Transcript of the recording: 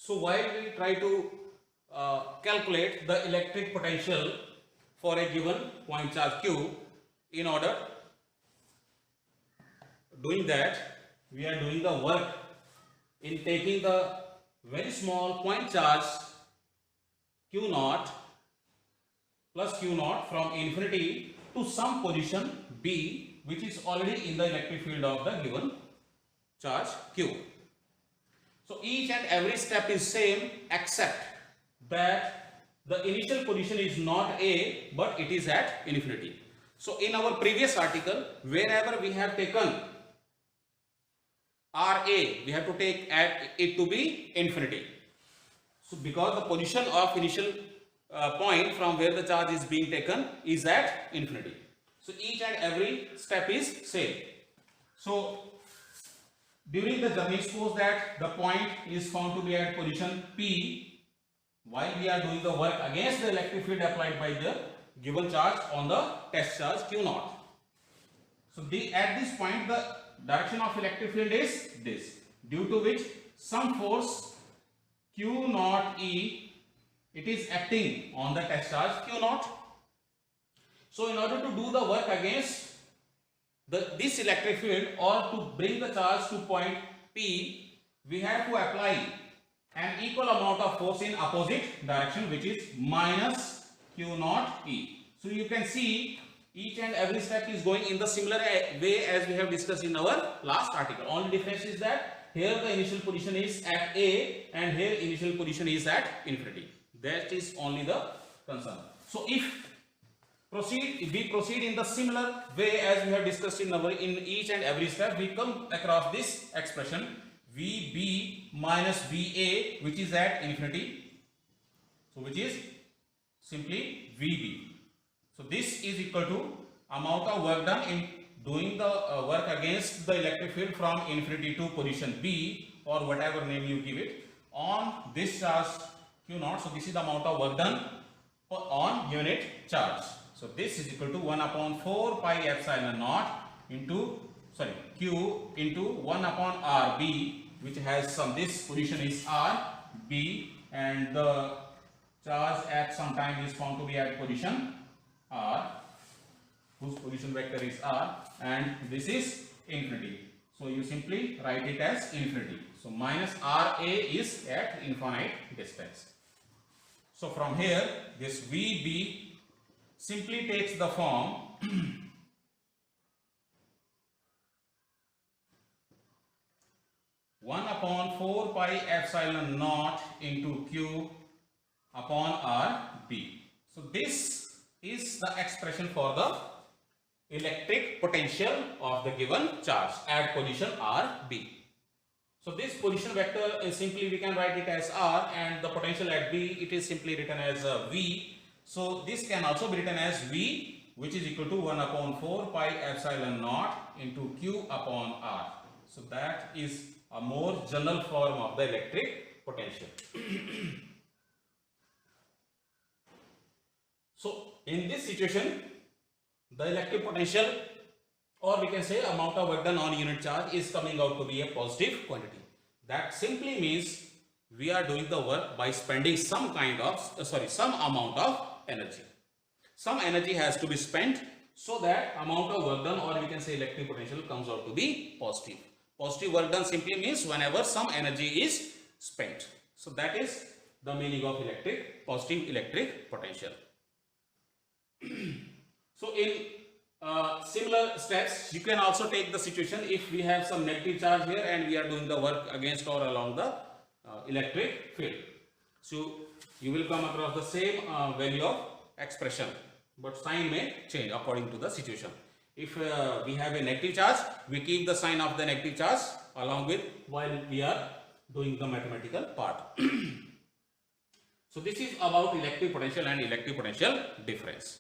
So while we try to calculate the electric potential for a given point charge q, in order doing that, we are doing the work in taking the very small point charge q naught plus q naught from infinity to some position b, which is already in the electric field of the given charge q. So each and every step is same, except that the initial position is not a, but it is at infinity. So in our previous article, wherever we have taken RA, we have to take it to be infinity. So because the position of initial point from where the charge is being taken is at infinity. So each and every step is same. So during the journey, suppose that the point is found to be at position P, while we are doing the work against the electric field applied by the given charge on the test charge q naught. So at this point the direction of electric field is this, due to which some force q naught E, it is acting on the test charge q naught. So in order to do the work against this electric field, or to bring the charge to point P, we have to apply an equal amount of force in opposite direction, which is minus q naught E. So you can see each and every step is going in the similar way as we have discussed in our last article. Only difference is that here the initial position is at A and here initial position is at infinity. That is only the concern. So if we proceed in the similar way as we have discussed in each and every step, we come across this expression VB minus VA, which is at infinity. So which is simply VB. So this is equal to amount of work done in doing the work against the electric field from infinity to position B, or whatever name you give it, on this charge q naught. So this is the amount of work done on unit charge. So this is equal to 1 upon 4 pi epsilon naught into q into 1 upon RB, which has this position is RB, and the charge at some time is found to be at position R, whose position vector is R, and this is infinity. So you simply write it as infinity. So minus RA is at infinite distance. So from here, this VB simply takes the form (1 upon 4 pi epsilon naught into q upon RB). So this is the expression for the electric potential of the given charge at position RB. So this position vector is simply, we can write it as R, and the potential at B, it is simply written as V. So this can also be written as V, which is equal to 1 upon 4 pi epsilon naught into q upon R. So that is a more general form of the electric potential. So in this situation, the electric potential, or we can say amount of work done on unit charge, is coming out to be a positive quantity. That simply means we are doing the work by spending some amount of energy. Some energy has to be spent, so that amount of work done, or we can say electric potential, comes out to be positive. Positive work done simply means whenever some energy is spent. So that is the meaning of positive electric potential. So in similar steps, you can also take the situation if we have some negative charge here and we are doing the work against or along the electric field. So you will come across the same value of expression, but sign may change according to the situation. If we have a negative charge, we keep the sign of the negative charge along with while we are doing the mathematical part. So this is about electric potential and electric potential difference.